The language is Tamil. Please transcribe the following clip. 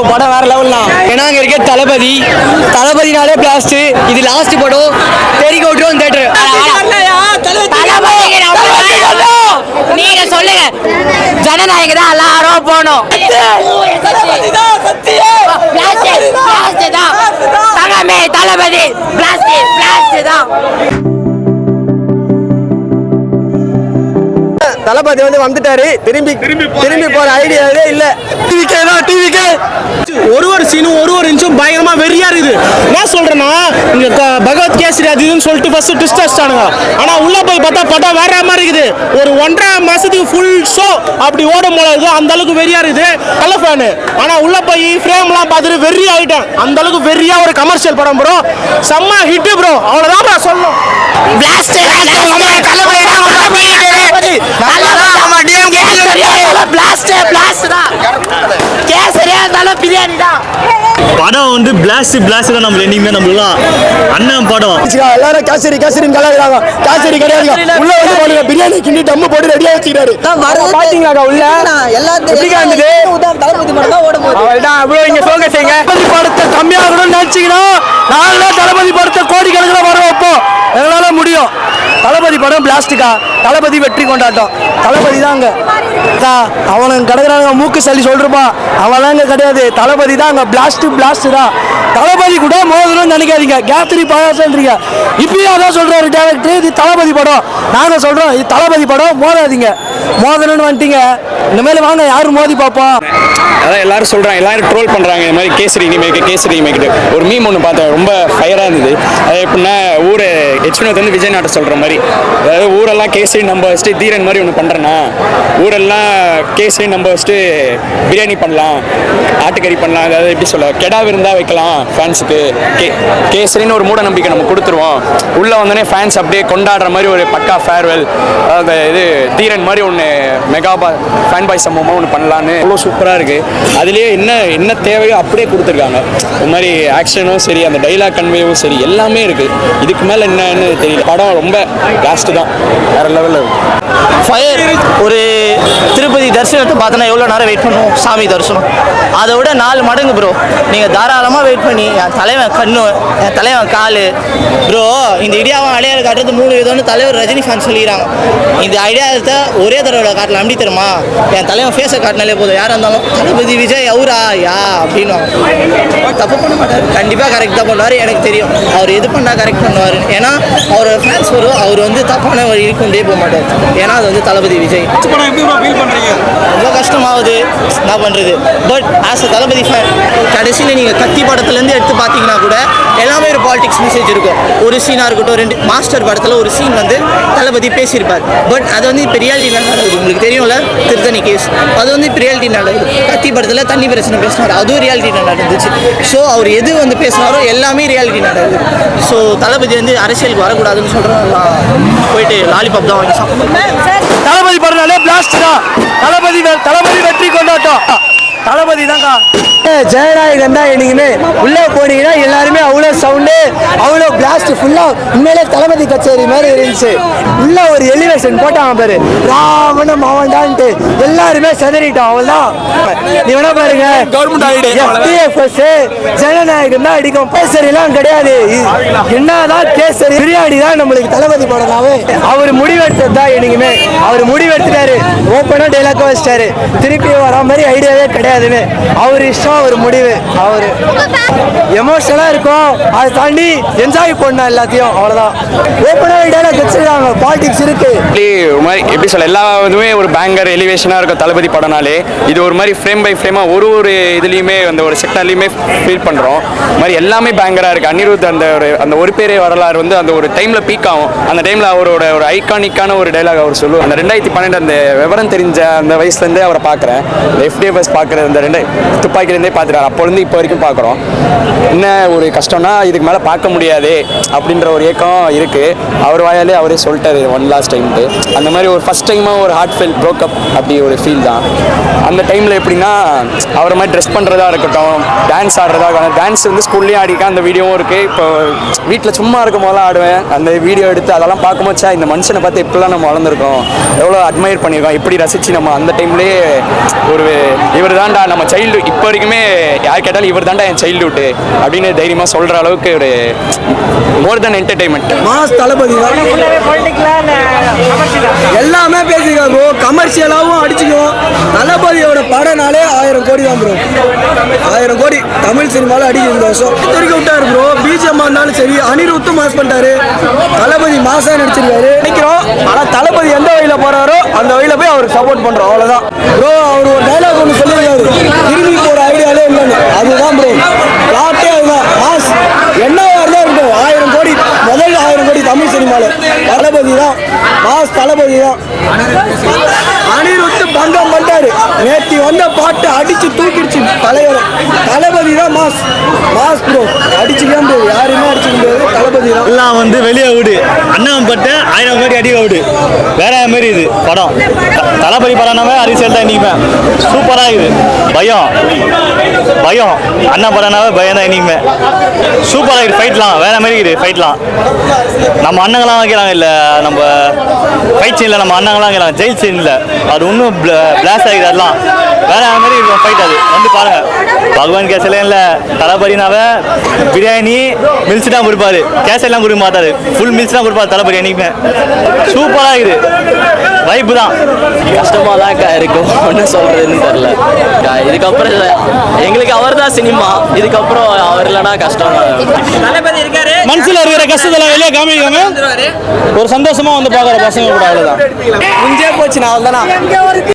படம் வேற லெவல் தான். ஏன்னா அங்க இருக்க தளபதினாலே பிளாஸ்ட். இது லாஸ்ட் படம். தெரிக்க விட்டுரும் தேட்டர். நீங்க சொல்லுங்க, ஜனநாயகம் தான் எல்லாரும் போனோம். தளபதி தளபதி வந்துட்டாரு. திரும்பி போற ஐடியாவே இல்ல. டிவிக்கே ஒரு சீனும் ஒரு இன்ச்சும் பயங்கரமா வெறியா இருக்குது. என்ன சொல்றேன்னா, பகவத் கேசரி அது இதுன்னு சொல்லிட்டு ஃபர்ஸ்ட் ட்விஸ்ட் அடிச்சானுங்க. ஆனா உள்ள போய் பார்த்தா படம் வேற மாதிரி இருக்குது. ஒரு 1.5 மாசத்துக்கு ஃபுல் ஷோ அப்படி ஓடும் போல இருக்குது. அந்த அளவுக்கு வெறியா இருக்குது. நல்ல ஃபேனு. ஆனா உள்ள போய் ஃப்ரேம்லாம் பார்த்துட்டு வெறி ஆயிட்டேன். அந்த அளவுக்கு வெறியா ஒரு கமர்ஷியல் படம் ப்ரோ. செம்ம ஹிட் ப்ரோ. அவ்வளவுதான் ப்ரோ சொல்லணும். படம் பிளாஸ்ட் தான். நம்ம என்னைக்குமே நம்மளாம் அண்ணன் படம். எல்லாரும் கேசரி கலாய்க்கிறாங்க. கேசரி கிடையாது. உள்ள போடுங்க பிரியாணி கிண்டி டம்மு போட்டு ரெடியா வச்சுக்கிறாரு. பாத்தீங்களா உள்ள படத்தை கம்மியாகணும்னு நினைச்சீங்கன்னா நாங்களே தளபதி படத்தை கோடிக்கணக்கில் வர வைப்போம். எங்களால முடியும். தளபதி படம் பிளாஸ்டுக்கா. தளபதி வெற்றி கொண்டாட்டம். தளபதி தாங்க. அவனுங்க கிடக்குறாங்க மூக்கு சளி சொல்றப்பா. அவன்லாம் கிடையாது. தளபதி தான் அங்க பிளாஸ்ட் தான். தளபதி கூட மோதணும்னு நினைக்காதீங்க. கேத்ரி பாயாசன்றீங்க. இப்பயும் அதான் சொல்றாரு டேரக்டர். இது தளபதி படம். நாங்க சொல்றோம் இது தளபதி படம். மோதாதீங்க. மோதணும்னு வந்துட்டீங்க. இனிமேல் வாங்க யாரும் மோதி பார்ப்போம். அதான் எல்லாரும் சொல்றாங்க, எல்லாரும் ட்ரோல் பண்றாங்க. இந்த மாதிரி கேசரி ரீமேக் ஒரு மீம் ஒன்று பார்த்தேன். ரொம்ப ஃபயரா இருந்தது. அது எப்படின்னா ஊரை விஜய் நாட்டை சொல்ற மாதிரி, அதாவது ஊரெல்லாம் கேசரி நம்ப வச்சுட்டு தீரன் மாதிரி ஒன்று பண்றேன்னா, ஊரெல்லாம் கேசரி நம்ப வச்சுட்டு பிரியாணி பண்ணலாம், ஆட்டுக்கறி பண்ணலாம், அதாவது எப்படி சொல்ல கெடா விருந்தா வைக்கலாம் ஃபேன்ஸுக்கு. கேசரின்னு ஒரு மூட நம்பிக்கை நம்ம கொடுத்துருவோம். உள்ள வந்தோடனே ஃபேன்ஸ் அப்படியே கொண்டாடுற மாதிரி ஒரு பக்கா ஃபேர்வெல். அதாவது இது தீரன் மாதிரி ஒன்று மெகா ஃபேன் பாய் சம்பவமாக ஒன்று பண்ணலான்னு அவ்வளோ சூப்பராக இருக்குது. அதுலேயே என்ன தேவையோ அப்படியே கொடுத்துருக்காங்க. ஒரு மாதிரி ஆக்ஷனும் சரி, அந்த டைலாக் கன்வேவும் சரி, எல்லாமே இருக்குது. இதுக்கு மேலே என்னன்னு தெரியல. படம் ரொம்ப லாஸ்ட்டு தான் வேறு லெவலில் ஃபயர். ஒரு திருப்பதி தரிசனத்தை பார்த்தோன்னா எவ்வளோ நேரம் வெயிட் பண்ணுவோம். சாமி தரிசனம் அதை விட 4 மடங்கு ப்ரோ. நீங்கள் தாராளமாக வெயிட் பண்ணி என் தலைவன் கண்ணு, என் தலைவன் கால் ப்ரோ. இந்த ஐடியாவை அடையாளம் காட்டுறது 3 விதம்னு தலைவர் ரஜினி ஃபேன் சொல்லிக்கிறாங்க. இந்த ஐடியாவை ஒரே தடவை காட்டலாம். அப்படி தெரியுமா, என் தலைவன் ஃபேஸை காட்டினாலே போதும். யாராக இருந்தாலும் தளபதி விஜய் அவரா யா அப்படின்னு தப்பு பண்ண மாட்டார். கண்டிப்பாக கரெக்ட் தான் பண்ணுவார். எனக்கு தெரியும் அவர் எது பண்ணால் கரெக்ட் பண்ணுவார். ஏன்னா அவரோட ஃபேன்ஸ் வரும். அவர் தப்பான வழி கொண்டே போக மாட்டார். ஏன்னா அது தளபதி விஜய். ரொம்ப கஷ்டமாகுது என்ன பண்ணுறது. But as a Thalapathy fan கடைசியில் நீங்கள் கத்தி படத்துலேருந்து எடுத்து பார்த்தீங்கன்னா கூட எல்லாமே ஒரு பாலிடிக்ஸ் மெசேஜ் இருக்கும். ஒரு சீனாக இருக்கட்டும். 2 மாஸ்டர் படத்தில் ஒரு சீன் தளபதி பேசியிருப்பார். பட் அது இப்போ ரியாலிட்டி நடக்குது. உங்களுக்கு தெரியும்ல, திருத்தணி கேஸ். அது இப்போ ரியாலிட்டி நடக்குது. கத்தி படத்தில் தண்ணி பிரச்சனை பேசினார். அதுவும் ரியாலிட்டி நடந்துச்சு. ஸோ அவர் எது பேசினாரோ எல்லாமே ரியாலிட்டி நடக்குது. ஸோ தளபதி அரசியலுக்கு வரக்கூடாதுன்னு சொல்கிறேன். போயிட்டு லாலிபாப் தான் வாங்கி சாப்பிடுவேன். தளபதி படம்னாலே பிளாஸ்ட் தான். தளபதி வெற்றி கொண்டாட்டம். தளபதி தான்க்கா. ஜனநாயகம் தான். என்னைக்குமே உள்ளே போனீங்கன்னா எல்லாருமே அவ்வளோ சவுண்டு, அவ்வளோ பிளாஸ்ட். ஃபுல்லாக உண்மையிலே தளபதி கச்சேரி மாதிரி இருந்துச்சு. உள்ள ஒரு எலிவேஷன் போட்டாங்க பாரு, ராவண மாவண்டான்ட்டு எல்லாருமே செதறிட்டோம். அவ்வளோதான். நீ வேணா பாருங்க, ஜனநாயகம் தான் அடிக்கும். கேசரிலாம் கிடையாது. என்னதான் கேசரி பிரியாணி தான் நம்மளுக்கு தளபதி படம்னாவே. அவர் முடிவெடுத்தது தான். என்னைக்குமே அவர் முடிவெடுத்துட்டாரு. ஓப்பனாக டைலாக் வச்சிட்டாரு. திருப்பி வர மாதிரி ஐடியாவே கிடையாதுன்னு அவர் இஷ்டம். ஒரு முடிவு. அவர் எமோஷனலா இருக்கும். அதை தாண்டி என்ஜாய் பண்ண எல்லாத்தையும். அவ்வளவுதான். ஓப்பனா டைலாக் வச்சிருக்காங்க. பாலிடிக்ஸ் இருக்கு. எப்படி சொல்ல, எல்லா இதுவுமே ஒரு பேங்கர் எலிவேஷனா இருக்கும் தளபதி படம்னாலே. இது ஒரு மாதிரி ஃப்ரேம் பை ஃப்ரேமா ஒரு இதுலயுமே ஒரு செக்டர்லயுமே ஃபீல் பண்றோம். மாதிரி எல்லாமே பேங்கரா இருக்கு. அனிருத் அந்த ஒரு பேரே வரலாறு அந்த ஒரு டைம்ல பீக் ஆகும். அந்த டைம்ல அவரோட ஒரு ஐகானிக்கான ஒரு டைலாக் அவர் சொல்லுவார். அந்த 2012 அந்த விவரம் தெரிஞ்ச அந்த வயசுல இருந்தே அவரை பாக்குறேன். FDFS பாக்குறது அந்த துப்பாக்கிலேருந்தே பார்த்துட்டாரு. அப்போலேருந்து இப்போ வரைக்கும் பார்க்குறோம். என்ன ஒரு கஷ்டம்னா இதுக்கு மேலே பார்க்க முடியாது அப்படின்ற ஒரு ஏக்கம் இருக்குது. அவர் வாயாலே அவரே சொல்லிட்டாரு ஒன் லாஸ்ட் டைம்ட்டு. அந்த மாதிரி ஒரு ஃபஸ்ட் டைமாக ஒரு ஹார்ட் ஃபெல் ப்ரோக்கப் அப்படி ஒரு ஃபீல் தான். அந்த டைமில் எப்படின்னா அவரை மாதிரி ட்ரெஸ் பண்ணுறதா இருக்கட்டும், டான்ஸ் ஆடுறதா இருக்கட்டும். டான்ஸ் வந்து ஸ்கூல்லேயும் ஆடிருக்கேன், அந்த வீடியோவும் இருக்குது. இப்போ வீட்டில் சும்மா இருக்கும் போதெல்லாம் ஆடுவேன். அந்த வீடியோ எடுத்து அதெல்லாம் பார்க்கும்போது இந்த மனுஷனை பார்த்து எப்படிலாம் நம்ம வளர்ந்துருக்கோம், எவ்வளோ அட்மையர் பண்ணியிருக்கோம், எப்படி ரசித்து நம்ம அந்த டைம்லேயே ஒரு இவர் தான்டா நம்ம சைல்டு, இப்போ வரைக்குமே யார் கேட்டாலும் இவர் தான்டா என் சைல்டுஹுட்டு அப்படின்னு தைரியமாக சொல்கிற அளவுக்கு ஒரு மோர் தென் என்டர்டைன்மெண்ட். மாஸ் தளபதி தான். எல்லாமே பேசிக்கலாம் ப்ரோ, கமர்ஷியலாகவும் அடிச்சுக்குவோம். தளபதியோட படனாலே 1000 கோடி தான் ப்ரோ. 1000 கோடி தமிழ் சினிமாவில் அடிக்கும் இந்த வருஷம். தெரிவிக்க விட்டாரு ப்ரோ. பிஜிஎம் இருந்தாலும் சரி, அனிருத்தும் மாஸ் பண்ணிட்டாரு, தளபதி மாசா நடிச்சிருக்காரு நினைக்கிறோம். ஆனால் தளபதி எந்த வழியில் போறாரோ அந்த வழியில் போய் அவருக்கு சப்போர்ட் பண்றோம், அவ்வளோதான் ப்ரோ. அவர் ஒரு டைலாக் ஒன்று சொல்லியிருக்காரு, திரும்பி போகிற ஐடியாலே இல்லைன்னு. அதுதான் ப்ரோ, பிளாட்டே அதுதான். மாஸ் என்னவா இருந்தால் இருக்கும். 1000 கோடி, முதல் 1000 கோடி தமிழ் சினிமாவில் தளபதி தான். மாஸ் தளபதி தான். அனிருத்து பங்கம் பண்ணிட்டாரு. நேற்று வந்த பாட்டு அடிச்சு தூக்கிடுச்சு தலைவர். தளபதி தான் மாஸ். மாஸ் ப்ரோ, அடிச்சுக்க முடியாது, யாருமே அடிச்சுக்க முடியாது, தளபதி தான். எல்லாம் வந்து வெளியே விடு, அண்ணன் பட்ட 1000 கோடி அடிக்க விடு, வேற மாதிரி இது படம். தளபதி படம்னாவே அரசியல் தான் இனிமே. சூப்பராக இருக்குது. பயம் பயம் அண்ணன் படம்னாவே பயம் தான் இனிமே. சூப்பராக இருக்குது. ஃபைட்லாம் வேற மாதிரி இருக்குது. ஃபைட்லாம் நம்ம அண்ணங்களாம் வைக்கிறாங்க, இல்லை நம்ம ஃபைட் சீனில் நம்ம அண்ணங்களாம் வைக்கிறாங்க, ஜெயில் சீனில் அது இன்னும் பிளாஸ்ட் ஆகிடுது. அதெல்லாம் வேற மாதிரி இருக்கும் ஃபைட். அது வந்து பாருங்க. பகவான் கேசலையும் இல்லை, தளபதினாவே பிரியாணி மில்ஸ் தான் கொடுப்பாரு, கேசல்லாம் கொடுக்க மாட்டாரு, ஃபுல் மில்ஸ் தான் கொடுப்பாரு தளபதி. என்னைக்குமே சூப்பராக இருக்குது. வைப்பு தான். கஷ்டமாக தான் இருக்கும், ஒன்றும் சொல்கிறதுன்னு தெரில. இதுக்கப்புறம் எங்களுக்கு அவர் தான் சினிமா, இதுக்கப்புறம் அவர் இல்லைனா கஷ்டம். தளபதி இருக்காரு, மனசில் இருக்கிற கஷ்டத்தெல்லாம் வெளியே காமிக்காம ஒரு சந்தோஷமாக வந்து பார்க்குற பசங்க கூட, அவ்வளோதான். முடிஞ்சே போச்சு. நான் அவ்வளோதானா